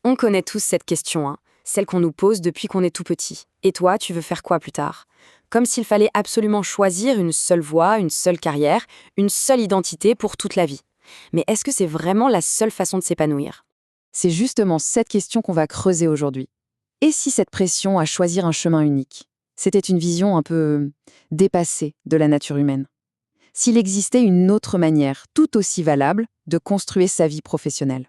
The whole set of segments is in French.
On connaît tous cette question, hein, celle qu'on nous pose depuis qu'on est tout petit. Et toi, tu veux faire quoi plus tard? Comme s'il fallait absolument choisir une seule voie, une seule carrière, une seule identité pour toute la vie. Mais est-ce que c'est vraiment la seule façon de s'épanouir? C'est justement cette question qu'on va creuser aujourd'hui. Et si cette pression à choisir un chemin unique, c'était une vision un peu dépassée de la nature humaine? S'il existait une autre manière, tout aussi valable, de construire sa vie professionnelle?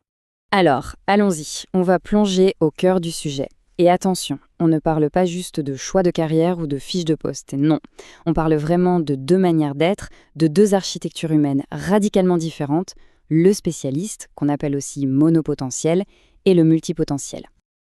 Alors, allons-y, on va plonger au cœur du sujet. Et attention, on ne parle pas juste de choix de carrière ou de fiche de poste, non. On parle vraiment de deux manières d'être, de deux architectures humaines radicalement différentes, le spécialiste, qu'on appelle aussi monopotentiel, et le multipotentiel.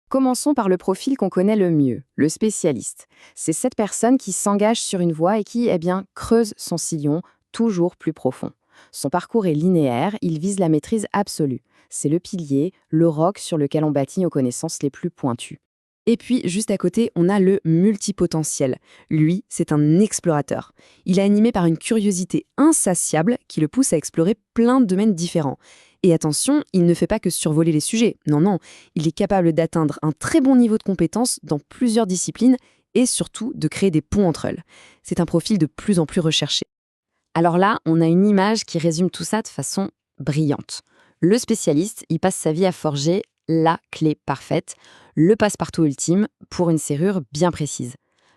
Commençons par le profil qu'on connaît le mieux, le spécialiste. C'est cette personne qui s'engage sur une voie et qui, creuse son sillon toujours plus profond. Son parcours est linéaire, il vise la maîtrise absolue. C'est le pilier, le roc sur lequel on bâtit nos connaissances les plus pointues. Et puis, juste à côté, on a le multipotentiel. Lui, c'est un explorateur. Il est animé par une curiosité insatiable qui le pousse à explorer plein de domaines différents. Et attention, il ne fait pas que survoler les sujets. Non, non, il est capable d'atteindre un très bon niveau de compétence dans plusieurs disciplines et surtout de créer des ponts entre elles. C'est un profil de plus en plus recherché. Alors là, on a une image qui résume tout ça de façon brillante. Le spécialiste, il passe sa vie à forger la clé parfaite, le passe-partout ultime pour une serrure bien précise.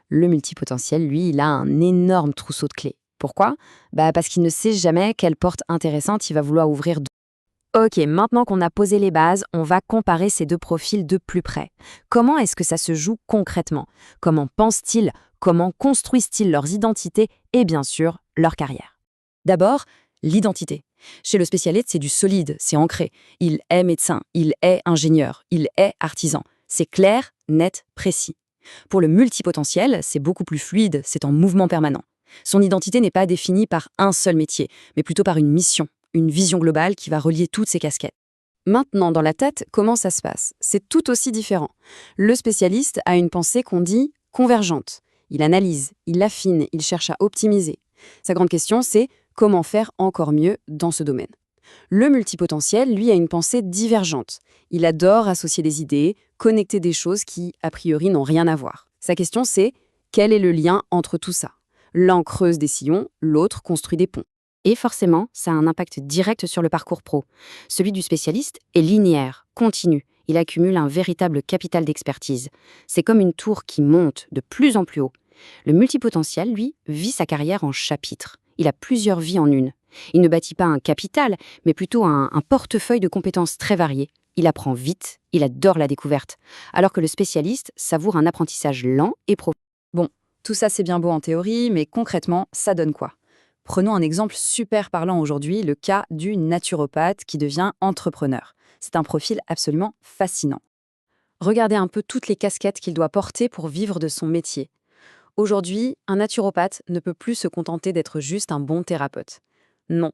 Le multipotentiel, lui, il a un énorme trousseau de clés. Pourquoi? Parce qu'il ne sait jamais quelle porte intéressante il va vouloir ouvrir. Ok, maintenant qu'on a posé les bases, on va comparer ces deux profils de plus près. Comment est-ce que ça se joue concrètement? Comment pensent-ils? Comment construisent-ils leurs identités et bien sûr, leur carrière? D'abord, l'identité. Chez le spécialiste, c'est du solide, c'est ancré. Il est médecin, il est ingénieur, il est artisan. C'est clair, net, précis. Pour le multipotentiel, c'est beaucoup plus fluide, c'est en mouvement permanent. Son identité n'est pas définie par un seul métier, mais plutôt par une mission, une vision globale qui va relier toutes ces casquettes. Maintenant, dans la tête, comment ça se passe? C'est tout aussi différent. Le spécialiste a une pensée qu'on dit convergente. Il analyse, il affine, il cherche à optimiser. Sa grande question, c'est comment faire encore mieux dans ce domaine. Le multipotentiel, lui, a une pensée divergente. Il adore associer des idées, connecter des choses qui, a priori, n'ont rien à voir. Sa question, c'est quel est le lien entre tout ça? L'un creuse des sillons, l'autre construit des ponts. Et forcément, ça a un impact direct sur le parcours pro. Celui du spécialiste est linéaire, continu. Il accumule un véritable capital d'expertise. C'est comme une tour qui monte de plus en plus haut. Le multipotentiel, lui, vit sa carrière en chapitres. Il a plusieurs vies en une. Il ne bâtit pas un capital, mais plutôt un portefeuille de compétences très variées. Il apprend vite, il adore la découverte, alors que le spécialiste savoure un apprentissage lent et profond. Bon, tout ça c'est bien beau en théorie, mais concrètement, ça donne quoi? Prenons un exemple super parlant aujourd'hui, le cas du naturopathe qui devient entrepreneur. C'est un profil absolument fascinant. Regardez un peu toutes les casquettes qu'il doit porter pour vivre de son métier. Aujourd'hui, un naturopathe ne peut plus se contenter d'être juste un bon thérapeute. Non,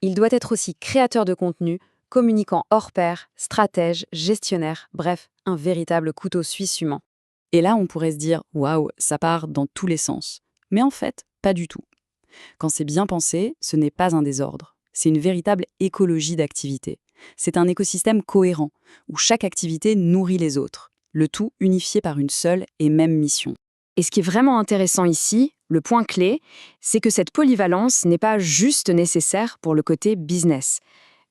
il doit être aussi créateur de contenu, communicant hors pair, stratège, gestionnaire, bref, un véritable couteau suisse humain. Et là, on pourrait se dire « Waouh, ça part dans tous les sens ». Mais en fait, pas du tout. Quand c'est bien pensé, ce n'est pas un désordre. C'est une véritable écologie d'activité. C'est un écosystème cohérent, où chaque activité nourrit les autres, le tout unifié par une seule et même mission. Et ce qui est vraiment intéressant ici, le point clé, c'est que cette polyvalence n'est pas juste nécessaire pour le côté business.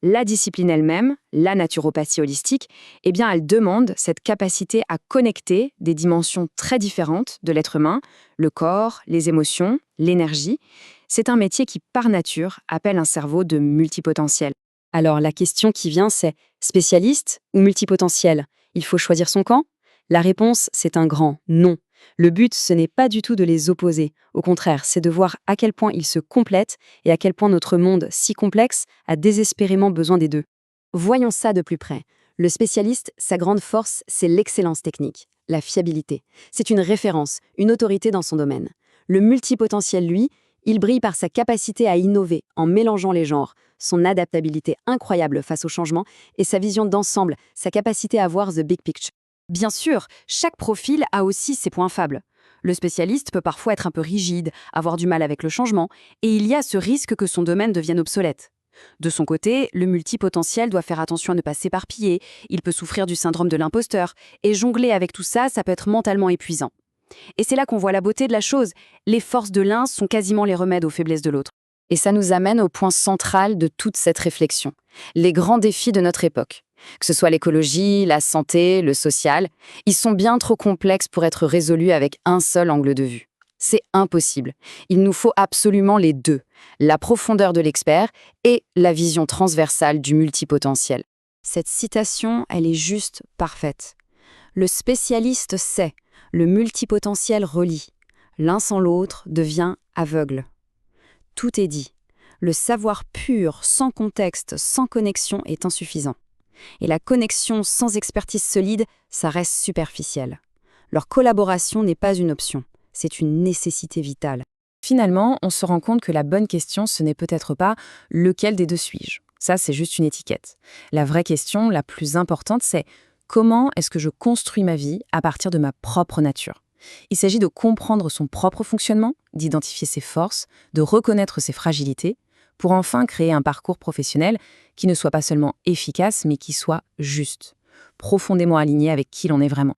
La discipline elle-même, la naturopathie holistique, elle demande cette capacité à connecter des dimensions très différentes de l'être humain, le corps, les émotions, l'énergie. C'est un métier qui, par nature, appelle un cerveau de multipotentiel. Alors la question qui vient, c'est spécialiste ou multipotentiel? Il faut choisir son camp? La réponse, c'est un grand non. Le but, ce n'est pas du tout de les opposer. Au contraire, c'est de voir à quel point ils se complètent et à quel point notre monde, si complexe, a désespérément besoin des deux. Voyons ça de plus près. Le spécialiste, sa grande force, c'est l'excellence technique, la fiabilité. C'est une référence, une autorité dans son domaine. Le multipotentiel, lui, il brille par sa capacité à innover en mélangeant les genres, son adaptabilité incroyable face au changement et sa vision d'ensemble, sa capacité à voir the big picture. Bien sûr, chaque profil a aussi ses points faibles. Le spécialiste peut parfois être un peu rigide, avoir du mal avec le changement, et il y a ce risque que son domaine devienne obsolète. De son côté, le multipotentiel doit faire attention à ne pas s'éparpiller, il peut souffrir du syndrome de l'imposteur, et jongler avec tout ça, ça peut être mentalement épuisant. Et c'est là qu'on voit la beauté de la chose, les forces de l'un sont quasiment les remèdes aux faiblesses de l'autre. Et ça nous amène au point central de toute cette réflexion, les grands défis de notre époque. Que ce soit l'écologie, la santé, le social, ils sont bien trop complexes pour être résolus avec un seul angle de vue. C'est impossible. Il nous faut absolument les deux, la profondeur de l'expert et la vision transversale du multipotentiel. Cette citation, elle est juste parfaite. Le spécialiste sait, le multipotentiel relie. L'un sans l'autre devient aveugle. Tout est dit. Le savoir pur, sans contexte, sans connexion est insuffisant. Et la connexion sans expertise solide, ça reste superficiel. Leur collaboration n'est pas une option, c'est une nécessité vitale. Finalement, on se rend compte que la bonne question, ce n'est peut-être pas « lequel des deux suis-je ?» Ça, c'est juste une étiquette. La vraie question, la plus importante, c'est « comment est-ce que je construis ma vie à partir de ma propre nature ?» Il s'agit de comprendre son propre fonctionnement, d'identifier ses forces, de reconnaître ses fragilités, pour enfin créer un parcours professionnel qui ne soit pas seulement efficace, mais qui soit juste, profondément aligné avec qui l'on est vraiment.